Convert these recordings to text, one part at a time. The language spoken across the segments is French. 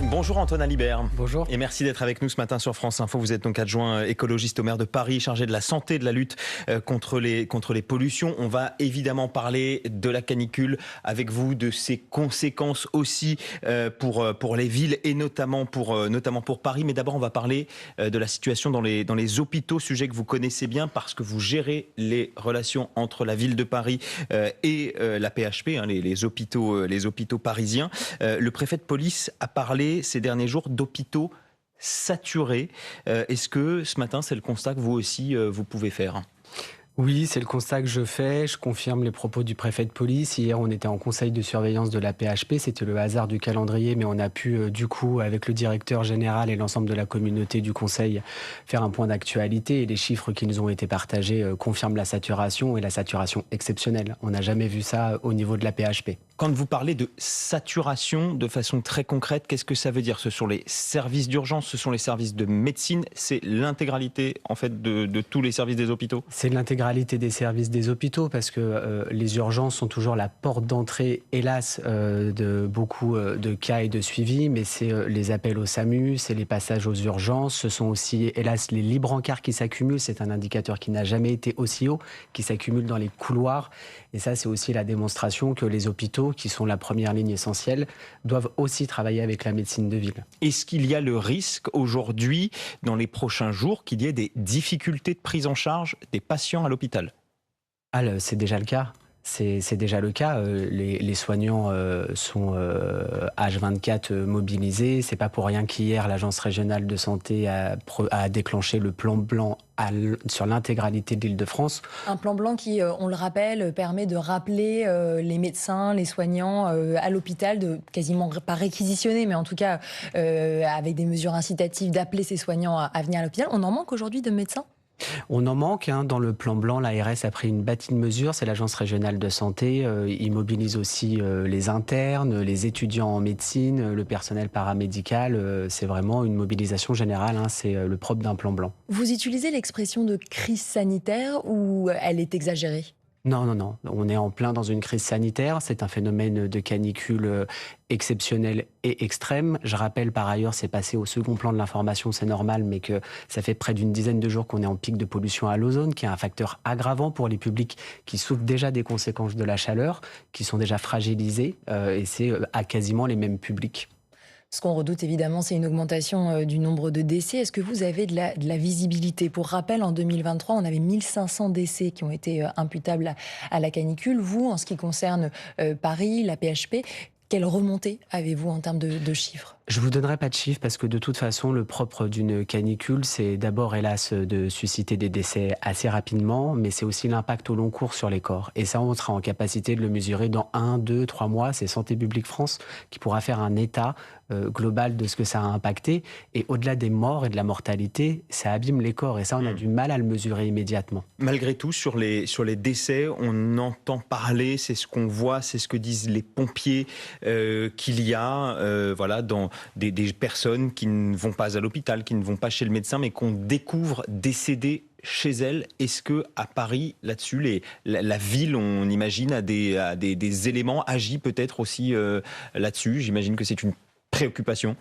Bonjour Antoine Alibert. Bonjour. Et merci d'être avec nous ce matin sur France Info. Vous êtes donc adjoint écologiste au maire de Paris, chargé de la santé, de la lutte contre les pollutions. On va évidemment parler de la canicule avec vous, de ses conséquences aussi pour les villes et notamment pour Paris. Mais d'abord, on va parler de la situation dans les hôpitaux, sujet que vous connaissez bien parce que vous gérez les relations entre la ville de Paris et la PHP, les hôpitaux parisiens. Le préfet de police a parlé ces derniers jours d'hôpitaux saturés. Est-ce que ce matin, c'est le constat que vous aussi, vous pouvez faire ? Oui, c'est le constat que je fais. Je confirme les propos du préfet de police. Hier, on était en conseil de surveillance de la PHP. C'était le hasard du calendrier, mais on a pu, du coup, avec le directeur général et l'ensemble de la communauté du conseil, faire un point d'actualité. Et les chiffres qui nous ont été partagés confirment la saturation et la saturation exceptionnelle. On n'a jamais vu ça au niveau de la PHP. Quand vous parlez de saturation de façon très concrète, qu'est-ce que ça veut dire ? Ce sont les services d'urgence, ce sont les services de médecine, c'est l'intégralité en fait de tous les services des hôpitaux ? C'est l'intégralité des services des hôpitaux parce que les urgences sont toujours la porte d'entrée, hélas, de beaucoup de cas et de suivi, mais c'est les appels au SAMU, c'est les passages aux urgences, ce sont aussi, hélas, les libres encarts qui s'accumulent, c'est un indicateur qui n'a jamais été aussi haut, qui s'accumule dans les couloirs, et ça c'est aussi la démonstration que les hôpitaux, qui sont la première ligne essentielle, doivent aussi travailler avec la médecine de ville. Est-ce qu'il y a le risque aujourd'hui, dans les prochains jours, qu'il y ait des difficultés de prise en charge des patients à l'hôpital ? C'est déjà le cas. C'est déjà le cas. Les soignants sont H24 mobilisés. C'est pas pour rien qu'hier, l'Agence régionale de santé a déclenché le plan blanc sur l'intégralité de l'Île-de-France. Un plan blanc qui, on le rappelle, permet de rappeler les médecins, les soignants à l'hôpital, de quasiment pas réquisitionner, mais en tout cas avec des mesures incitatives d'appeler ces soignants à venir à l'hôpital. On en manque aujourd'hui de médecins ? On en manque. Dans le plan blanc, l'ARS a pris une bâtie de mesures. C'est l'Agence régionale de santé. Il mobilise aussi les internes, les étudiants en médecine, le personnel paramédical. C'est vraiment une mobilisation générale. C'est le propre d'un plan blanc. Vous utilisez l'expression de crise sanitaire ou elle est exagérée ? Non. On est en plein dans une crise sanitaire. C'est un phénomène de canicule exceptionnel et extrême. Je rappelle par ailleurs, c'est passé au second plan de l'information, c'est normal, mais que ça fait près d'une dizaine de jours qu'on est en pic de pollution à l'ozone, qui est un facteur aggravant pour les publics qui souffrent déjà des conséquences de la chaleur, qui sont déjà fragilisés, et c'est à quasiment les mêmes publics. Ce qu'on redoute évidemment, c'est une augmentation du nombre de décès. Est-ce que vous avez de la visibilité ? Pour rappel, en 2023, on avait 1500 décès qui ont été imputables à la canicule. Vous, en ce qui concerne Paris, la PHP, quelle remontée avez-vous en termes de chiffres ? Je ne vous donnerai pas de chiffres parce que de toute façon, le propre d'une canicule, c'est d'abord, hélas, de susciter des décès assez rapidement, mais c'est aussi l'impact au long cours sur les corps. Et ça, on sera en capacité de le mesurer dans 1, 2, 3 mois. C'est Santé publique France qui pourra faire un état global de ce que ça a impacté. Et au-delà des morts et de la mortalité, ça abîme les corps. Et ça, on a du mal à le mesurer immédiatement. Malgré tout, sur les décès, on entend parler, c'est ce qu'on voit, c'est ce que disent les pompiers, qu'il y a dans des personnes qui ne vont pas à l'hôpital, qui ne vont pas chez le médecin, mais qu'on découvre décédées chez elles. Est-ce que à Paris, là-dessus, la ville, on imagine, a des éléments, agit peut-être aussi là-dessus ? J'imagine que c'est une préoccupation.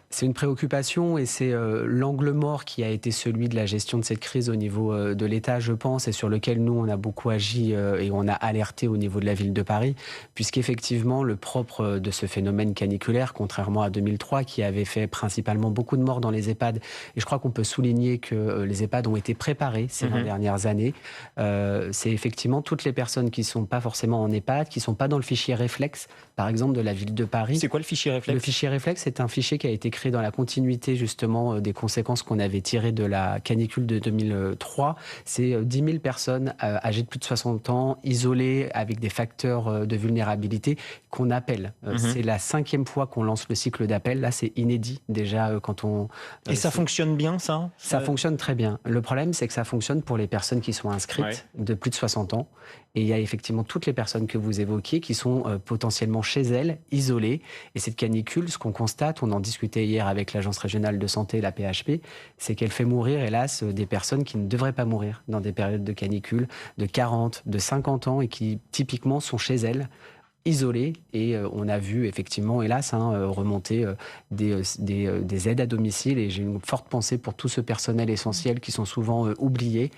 C'est une préoccupation et c'est l'angle mort qui a été celui de la gestion de cette crise au niveau de l'État, je pense, et sur lequel nous, on a beaucoup agi et on a alerté au niveau de la ville de Paris, puisqu'effectivement, le propre de ce phénomène caniculaire, contrairement à 2003, qui avait fait principalement beaucoup de morts dans les EHPAD, et je crois qu'on peut souligner que les EHPAD ont été préparés ces 20 dernières années, c'est effectivement toutes les personnes qui ne sont pas forcément en EHPAD, qui ne sont pas dans le fichier réflexe, par exemple, de la ville de Paris. C'est quoi le fichier réflexe ? Le fichier réflexe, c'est un fichier qui a été créé dans la continuité justement des conséquences qu'on avait tirées de la canicule de 2003. C'est 10 000 personnes âgées de plus de 60 ans, isolées avec des facteurs de vulnérabilité qu'on appelle. C'est la 5e fois qu'on lance le cycle d'appel. Là, c'est inédit déjà quand on... Et ça fonctionne bien, ça ? Ça fonctionne très bien. Le problème, c'est que ça fonctionne pour les personnes qui sont inscrites de plus de 60 ans. Et il y a effectivement toutes les personnes que vous évoquiez qui sont potentiellement chez elles, isolées. Et cette canicule, ce qu'on constate, on en discutait hier avec l'Agence régionale de santé, la PHP, c'est qu'elle fait mourir, hélas, des personnes qui ne devraient pas mourir dans des périodes de canicule de 40, de 50 ans et qui, typiquement, sont chez elles, isolés. Et on a vu, effectivement, hélas, remonter des aides à domicile. Et j'ai une forte pensée pour tout ce personnel essentiel qui sont souvent oubliés,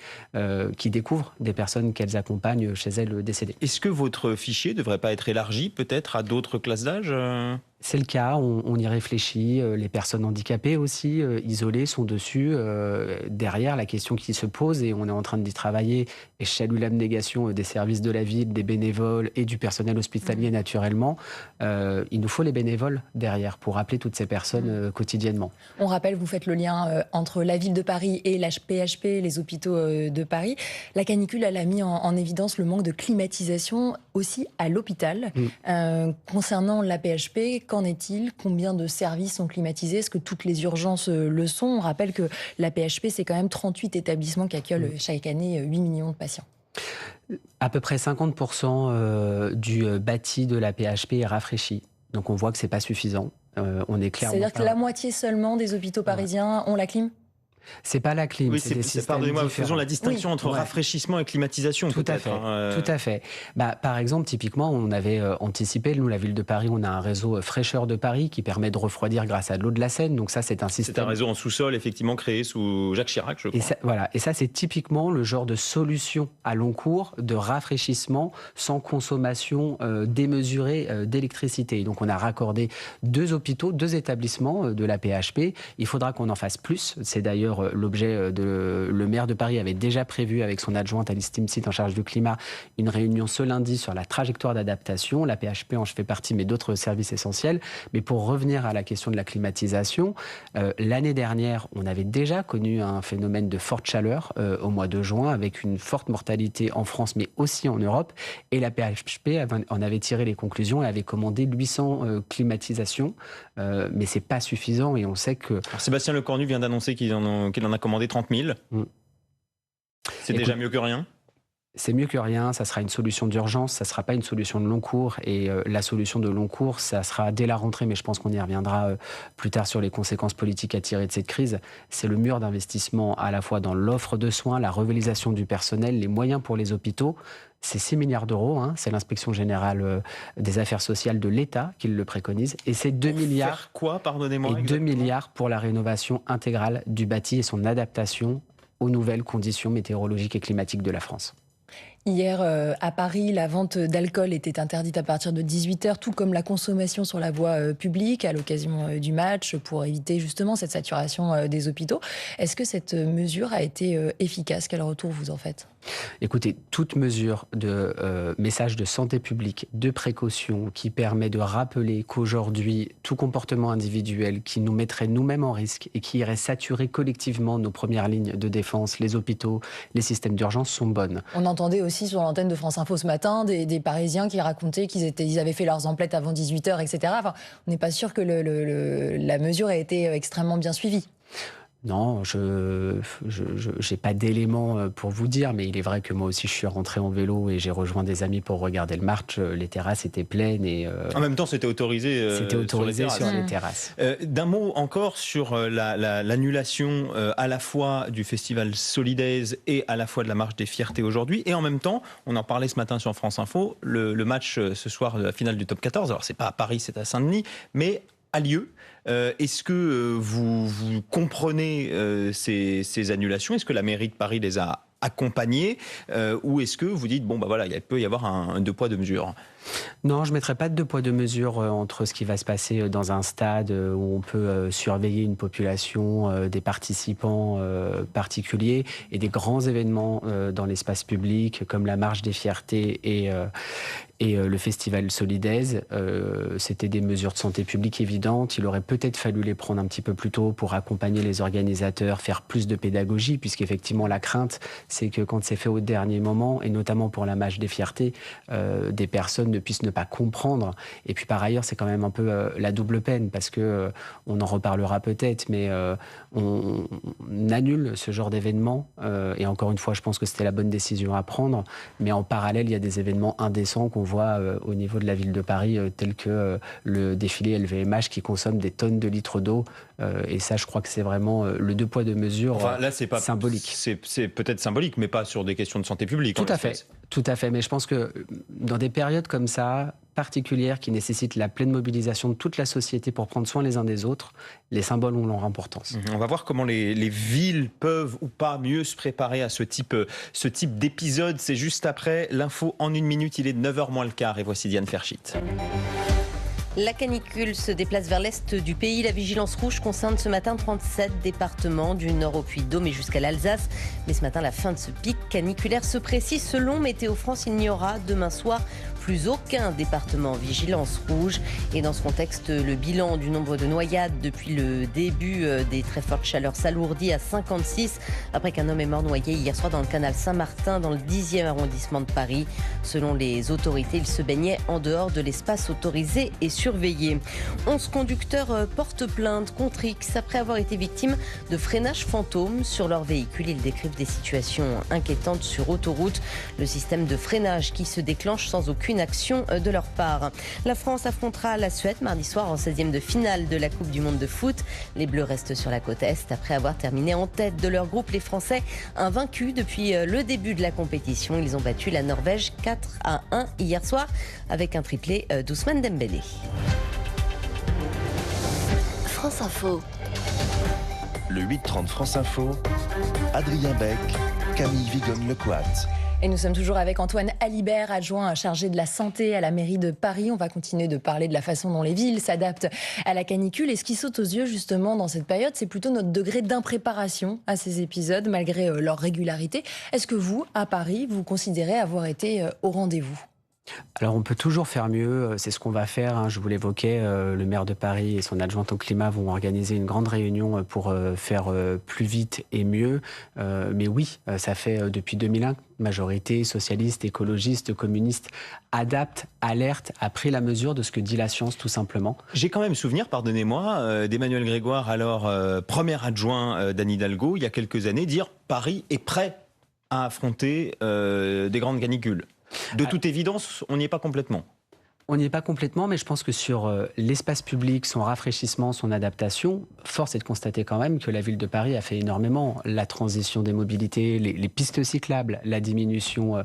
qui découvrent des personnes qu'elles accompagnent chez elles décédées. Est-ce que votre fichier ne devrait pas être élargi, peut-être, à d'autres classes d'âge ? C'est le cas, on y réfléchit. Les personnes handicapées aussi, isolées, sont dessus. Derrière, la question qui se pose, et on est en train d'y travailler, et je salue l'abnégation des services de la ville, des bénévoles et du personnel hospitalier naturellement, il nous faut les bénévoles derrière pour appeler toutes ces personnes quotidiennement. On rappelle, vous faites le lien entre la ville de Paris et la PHP, les hôpitaux de Paris. La canicule, elle a mis en évidence le manque de climatisation aussi à l'hôpital. Concernant la PHP, qu'en est-il ? Combien de services sont climatisés ? Est-ce que toutes les urgences le sont ? On rappelle que la PHP, c'est quand même 38 établissements qui accueillent chaque année 8 millions de patients. À peu près 50% du bâti de la PHP est rafraîchi. Donc on voit que ce n'est pas suffisant. On est clairement. C'est-à-dire que la moitié seulement des hôpitaux parisiens ont la clim ? C'est pas la clim, oui, c'est des systèmes pardonnez-moi, différents. faisons la distinction entre rafraîchissement et climatisation. Tout à fait, tout à fait. Par exemple, typiquement, on avait anticipé, nous, la ville de Paris, on a un réseau fraîcheur de Paris qui permet de refroidir grâce à de l'eau de la Seine. Donc ça, c'est un système. C'est un réseau en sous-sol, effectivement, créé sous Jacques Chirac, je crois. Et ça, c'est typiquement le genre de solution à long cours de rafraîchissement sans consommation démesurée d'électricité. Donc on a raccordé 2 hôpitaux, 2 établissements de la PHP. Il faudra qu'on en fasse plus. C'est d'ailleurs l'objet le maire de Paris avait déjà prévu avec son adjointe Alice Timsit en charge du climat une réunion ce lundi sur la trajectoire d'adaptation. La PHP en fait partie, mais d'autres services essentiels. Mais pour revenir à la question de la climatisation, l'année dernière, on avait déjà connu un phénomène de forte chaleur au mois de juin avec une forte mortalité en France, mais aussi en Europe. Et la PHP en avait tiré les conclusions et avait commandé 800 climatisations. Mais c'est pas suffisant et on sait que... Alors, Sébastien Lecornu vient d'annoncer qu'il en a commandé 30 000. C'est déjà mieux que rien. C'est mieux que rien, ça sera une solution d'urgence, ça ne sera pas une solution de long cours. Et la solution de long cours, ça sera dès la rentrée, mais je pense qu'on y reviendra plus tard sur les conséquences politiques à tirer de cette crise. C'est le mur d'investissement à la fois dans l'offre de soins, la revalidation du personnel, les moyens pour les hôpitaux. C'est 6 milliards d'euros, c'est l'inspection générale des affaires sociales de l'État qui le préconise. Et c'est 2 milliards. Faire quoi, pardonnez-moi, et 2 milliards pour la rénovation intégrale du bâti et son adaptation aux nouvelles conditions météorologiques et climatiques de la France. Hier, à Paris, la vente d'alcool était interdite à partir de 18h, tout comme la consommation sur la voie publique à l'occasion du match pour éviter justement cette saturation des hôpitaux. Est-ce que cette mesure a été efficace ? Quel retour vous en faites ? Écoutez, toute mesure de message de santé publique, de précaution, qui permet de rappeler qu'aujourd'hui, tout comportement individuel qui nous mettrait nous-mêmes en risque et qui irait saturer collectivement nos premières lignes de défense, les hôpitaux, les systèmes d'urgence sont bonnes. On entendait aussi sur l'antenne de France Info ce matin des Parisiens qui racontaient qu'ils avaient fait leurs emplettes avant 18h, etc. Enfin, on n'est pas sûr que la mesure ait été extrêmement bien suivie. Non, je n'ai pas d'éléments pour vous dire, mais il est vrai que moi aussi je suis rentré en vélo et j'ai rejoint des amis pour regarder le match. Les terrasses étaient pleines et... en même temps, c'était autorisé, sur les terrasses. D'un mot encore sur l'annulation à la fois du festival Solidaise et à la fois de la Marche des Fiertés aujourd'hui. Et en même temps, on en parlait ce matin sur France Info, le match ce soir de la finale du Top 14. Alors, c'est pas à Paris, c'est à Saint-Denis, mais a lieu. Est-ce que vous comprenez ces annulations ? Est-ce que la mairie de Paris les a accompagnées ? Ou est-ce que vous dites, bon, bah voilà, il peut y avoir un 2 poids 2 mesures ? Non, je ne mettrai pas de 2 poids 2 mesures entre ce qui va se passer dans un stade où on peut surveiller une population, des participants particuliers et des grands événements dans l'espace public comme la Marche des Fiertés et le festival Solidaise. C'était des mesures de santé publique évidentes. Il aurait peut-être fallu les prendre un petit peu plus tôt pour accompagner les organisateurs, faire plus de pédagogie, puisqu'effectivement la crainte, c'est que quand c'est fait au dernier moment, et notamment pour la Marche des Fiertés, des personnes ne puissent ne pas comprendre. Et puis par ailleurs, c'est quand même un peu la double peine, parce que on en reparlera peut-être, mais on annule ce genre d'événement. Et encore une fois, je pense que c'était la bonne décision à prendre. Mais en parallèle, il y a des événements indécents qu'on voit au niveau de la ville de Paris, tel que le défilé LVMH qui consomme des tonnes de litres d'eau. Et ça, je crois que c'est vraiment le deux poids deux mesures là, c'est pas symbolique. C'est peut-être symbolique, mais pas sur des questions de santé publique. Tout à fait. Tout à fait. Mais je pense que dans des périodes comme ça, particulières, qui nécessitent la pleine mobilisation de toute la société pour prendre soin les uns des autres, les symboles ont leur importance. On va voir comment les villes peuvent ou pas mieux se préparer à ce type d'épisode. C'est juste après l'info en 1 minute. Il est 9h moins le quart et voici Diane Ferchit. La canicule se déplace vers l'est du pays. La vigilance rouge concerne ce matin 37 départements, du nord au Puy-de-Dôme et jusqu'à l'Alsace. Mais ce matin, la fin de ce pic caniculaire se précise. Selon Météo France, il n'y aura demain soir plus aucun département en vigilance rouge. Et dans ce contexte, le bilan du nombre de noyades depuis le début des très fortes chaleurs s'alourdit à 56, après qu'un homme est mort noyé hier soir dans le canal Saint-Martin, dans le 10e arrondissement de Paris. Selon les autorités, il se baignait en dehors de l'espace autorisé et surveillé. 11 conducteurs portent plainte contre X après avoir été victimes de freinage fantôme sur leur véhicule. Ils décrivent des situations inquiétantes sur autoroute. Le système de freinage qui se déclenche sans aucune action de leur part. La France affrontera la Suède mardi soir en 16e de finale de la Coupe du Monde de foot. Les Bleus restent sur la côte Est après avoir terminé en tête de leur groupe. Les Français invaincus depuis le début de la compétition. Ils ont battu la Norvège 4-1 hier soir avec un triplé d'Ousmane Dembélé. France Info. Le 8-30 France Info, Adrien Beck, Camille Vigonne-Lecoat. Et nous sommes toujours avec Antoine Alibert, adjoint chargé de la santé à la mairie de Paris. On va continuer de parler de la façon dont les villes s'adaptent à la canicule. Et ce qui saute aux yeux justement dans cette période, c'est plutôt notre degré d'impréparation à ces épisodes, malgré leur régularité. Est-ce que vous, à Paris, vous considérez avoir été au rendez-vous ? Alors on peut toujours faire mieux, c'est ce qu'on va faire, je vous l'évoquais, le maire de Paris et son adjointe au climat vont organiser une grande réunion pour faire plus vite et mieux. Mais oui, ça fait depuis 2001 majorité socialiste, écologiste, communiste adapte, alerte, a pris la mesure de ce que dit la science tout simplement. J'ai quand même souvenir, pardonnez-moi, d'Emmanuel Grégoire, alors premier adjoint d'Anne Hidalgo, il y a quelques années, dire Paris est prêt à affronter des grandes canicules. De toute évidence, on n'y est pas complètement. On n'y est pas complètement, mais je pense que sur l'espace public, son rafraîchissement, son adaptation, force est de constater quand même que la ville de Paris a fait énormément. La transition des mobilités, les pistes cyclables, la diminution...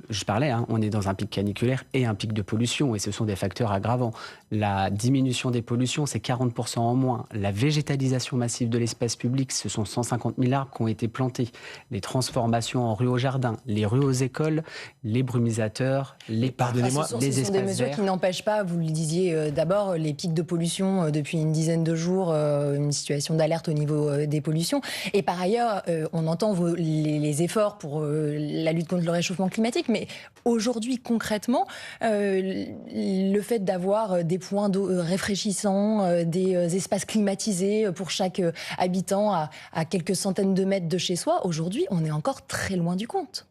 Je parlais, on est dans un pic caniculaire et un pic de pollution, et ce sont des facteurs aggravants. La diminution des pollutions, c'est 40% en moins. La végétalisation massive de l'espace public, ce sont 150 000 arbres qui ont été plantés. Les transformations en rues aux jardins, les rues aux écoles, les brumisateurs, les pardonnez-moi, les espaces verts. Ce sont des mesures qui n'empêchent pas, vous le disiez d'abord, les pics de pollution depuis une dizaine de jours, une situation d'alerte au niveau des pollutions. Et par ailleurs, on entend les efforts pour la lutte contre le réchauffement climatique. Mais aujourd'hui, concrètement, le fait d'avoir des points d'eau rafraîchissants, des espaces climatisés pour chaque habitant à quelques centaines de mètres de chez soi, aujourd'hui, on est encore très loin du compte.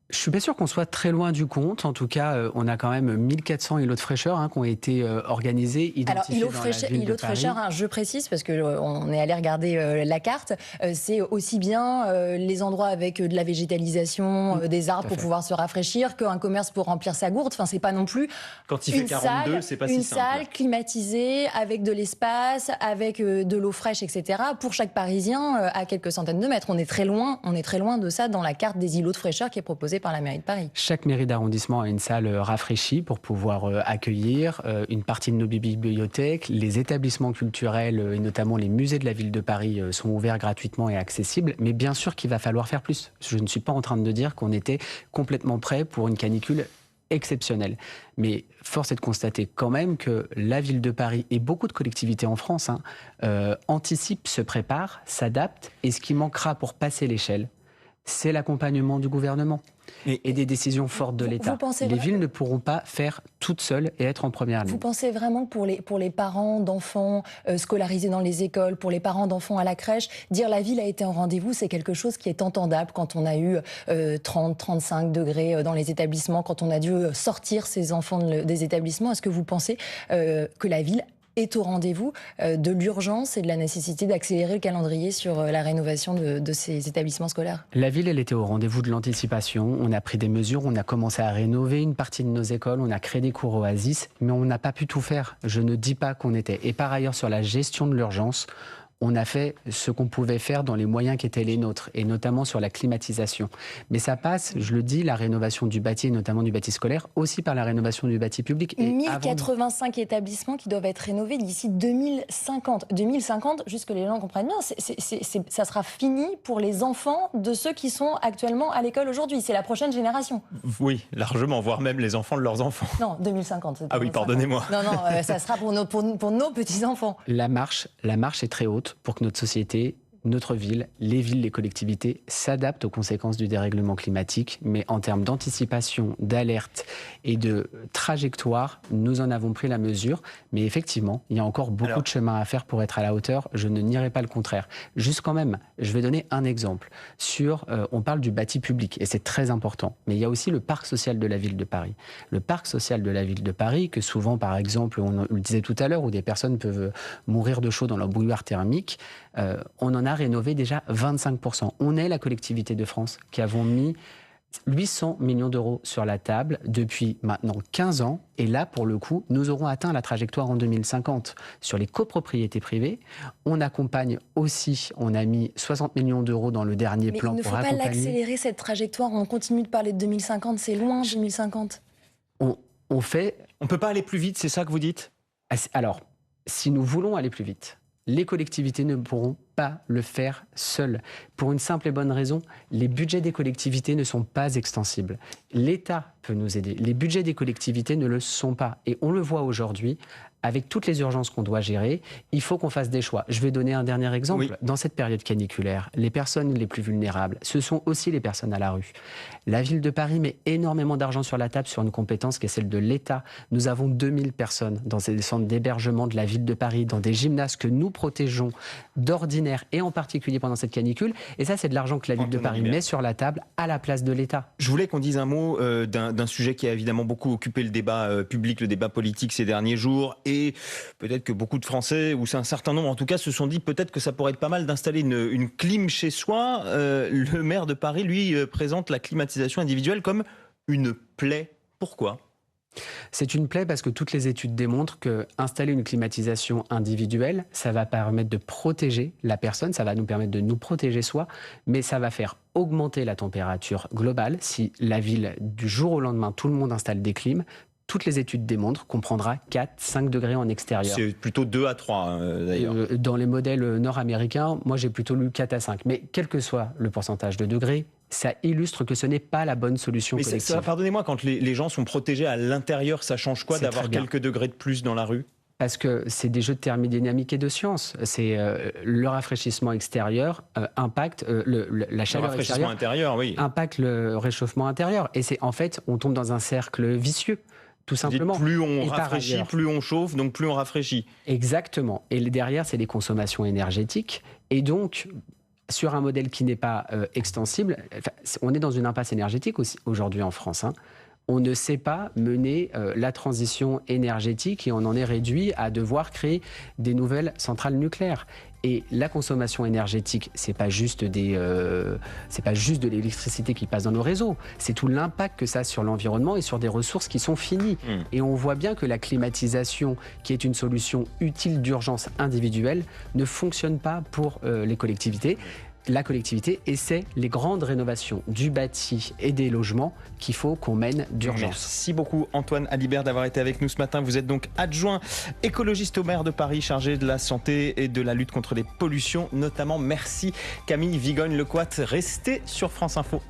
Je suis pas sûr qu'on soit très loin du compte. En tout cas, on a quand même 1400 îlots de fraîcheur qui ont été organisés, identifiés dans la ville de Paris. Îlots de fraîcheur, je précise, parce qu'on est allé regarder la carte, c'est aussi bien les endroits avec de la végétalisation, des arbres pour pouvoir se rafraîchir, qu'un commerce pour remplir sa gourde. Enfin, c'est pas non plus quand il fait 42, c'est pas si simple. Une salle climatisée, avec de l'espace, avec de l'eau fraîche, etc. Pour chaque Parisien, à quelques centaines de mètres. On est très loin de ça dans la carte des îlots de fraîcheur qui est proposée par la mairie de Paris. Chaque mairie d'arrondissement a une salle rafraîchie pour pouvoir accueillir une partie de nos bibliothèques. Les établissements culturels et notamment les musées de la ville de Paris sont ouverts gratuitement et accessibles. Mais bien sûr qu'il va falloir faire plus. Je ne suis pas en train de dire qu'on était complètement prêt pour une canicule exceptionnelle. Mais force est de constater quand même que la ville de Paris et beaucoup de collectivités en France anticipent, se préparent, s'adaptent. Et ce qui manquera pour passer l'échelle, c'est l'accompagnement du gouvernement et des décisions fortes de l'État. Les villes ne pourront pas faire toutes seules et être en première ligne. Vous pensez vraiment que pour les parents d'enfants scolarisés dans les écoles, pour les parents d'enfants à la crèche, dire la ville a été en rendez-vous, c'est quelque chose qui est entendable quand on a eu 30, 35 degrés dans les établissements, quand on a dû sortir ces enfants des établissements. Est-ce que vous pensez que la ville est au rendez-vous de l'urgence et de la nécessité d'accélérer le calendrier sur la rénovation de ces établissements scolaires? La ville, elle était au rendez-vous de l'anticipation. On a pris des mesures, on a commencé à rénover une partie de nos écoles, on a créé des cours Oasis, mais on n'a pas pu tout faire. Je ne dis pas qu'on était. Et par ailleurs, sur la gestion de l'urgence, on a fait ce qu'on pouvait faire dans les moyens qui étaient les nôtres, et notamment sur la climatisation. Mais ça passe, je le dis, la rénovation du bâti, et notamment du bâti scolaire, aussi par la rénovation du bâti public. Et 1085 établissements qui doivent être rénovés d'ici 2050. 2050, juste que les gens comprennent bien, ça sera fini pour les enfants de ceux qui sont actuellement à l'école aujourd'hui. C'est la prochaine génération. Oui, largement, voire même les enfants de leurs enfants. Non, 2050. Ah oui, pardonnez-moi. Non, ça sera pour nos petits-enfants. La marche est très haute pour que notre société, notre ville, les villes, les collectivités s'adaptent aux conséquences du dérèglement climatique. Mais en termes d'anticipation, d'alerte et de trajectoire, nous en avons pris la mesure. Mais effectivement, il y a encore beaucoup de chemin à faire pour être à la hauteur. Je ne nierai pas le contraire. Juste quand même, je vais donner un exemple. On parle du bâti public et c'est très important. Mais il y a aussi le parc social de la ville de Paris. Le parc social de la ville de Paris, que souvent, par exemple, on le disait tout à l'heure, où des personnes peuvent mourir de chaud dans leur bouilloire thermique, on en a rénové déjà 25%. On est la collectivité de France qui avons mis 800 millions d'euros sur la table depuis maintenant 15 ans. Et là, pour le coup, nous aurons atteint la trajectoire en 2050. Sur les copropriétés privées, on accompagne aussi, on a mis 60 millions d'euros dans le dernier plan pour accompagner. Mais il ne faut pas l'accélérer, cette trajectoire. On continue de parler de 2050, c'est loin 2050. On ne peut pas aller plus vite, c'est ça que vous dites? Alors, si nous voulons aller plus vite, les collectivités ne pourront pas le faire seules. Pour une simple et bonne raison, les budgets des collectivités ne sont pas extensibles. L'État peut nous aider. Les budgets des collectivités ne le sont pas. Et on le voit aujourd'hui, avec toutes les urgences qu'on doit gérer, il faut qu'on fasse des choix. Je vais donner un dernier exemple. Oui. Dans cette période caniculaire, les personnes les plus vulnérables, ce sont aussi les personnes à la rue. La ville de Paris met énormément d'argent sur la table sur une compétence qui est celle de l'État. Nous avons 2000 personnes dans ces centres d'hébergement de la ville de Paris, dans des gymnases que nous protégeons d'ordinaire et en particulier pendant cette canicule. Et ça, c'est de l'argent que la ville de Paris met sur la table à la place de l'État. Je voulais qu'on dise un mot d'un sujet qui a évidemment beaucoup occupé le débat public, le débat politique ces derniers jours. Et peut-être que beaucoup de Français, ou c'est un certain nombre en tout cas, se sont dit peut-être que ça pourrait être pas mal d'installer une clim chez soi. Le maire de Paris, lui, présente la climatisation individuelle comme une plaie. Pourquoi ? C'est une plaie parce que toutes les études démontrent qu'installer une climatisation individuelle, ça va permettre de protéger la personne, ça va nous permettre de nous protéger soi, mais ça va faire augmenter la température globale. Si la ville, du jour au lendemain, tout le monde installe des clims, toutes les études démontrent qu'on prendra 4-5 degrés en extérieur. C'est plutôt 2 à 3 d'ailleurs. Dans les modèles nord-américains, moi j'ai plutôt lu 4 à 5. Mais quel que soit le pourcentage de degrés, ça illustre que ce n'est pas la bonne solution collective. Pardonnez-moi, quand les gens sont protégés à l'intérieur, ça change quoi d'avoir quelques degrés de plus dans la rue ? Parce que c'est des jeux de thermodynamique et de science. C'est le rafraîchissement extérieur impacte la chaleur extérieure intérieur, oui. Impacte le réchauffement intérieur. Et c'est en fait, on tombe dans un cercle vicieux. Tout simplement. Plus on rafraîchit, plus on chauffe, donc plus on rafraîchit. Exactement. Et derrière, c'est les consommations énergétiques. Et donc, sur un modèle qui n'est pas extensible, on est dans une impasse énergétique aussi aujourd'hui en France. On ne sait pas mener la transition énergétique et on en est réduit à devoir créer des nouvelles centrales nucléaires. Et la consommation énergétique, c'est pas juste de l'électricité qui passe dans nos réseaux, c'est tout l'impact que ça a sur l'environnement et sur des ressources qui sont finies. Et on voit bien que la climatisation, qui est une solution utile d'urgence individuelle, ne fonctionne pas pour les collectivités. La collectivité, et c'est les grandes rénovations du bâti et des logements qu'il faut qu'on mène d'urgence. Merci beaucoup Antoine Alibert d'avoir été avec nous ce matin. Vous êtes donc adjoint écologiste au maire de Paris, chargé de la santé et de la lutte contre les pollutions notamment. Merci Camille Vigogne-Lecoat. Restez sur France Info.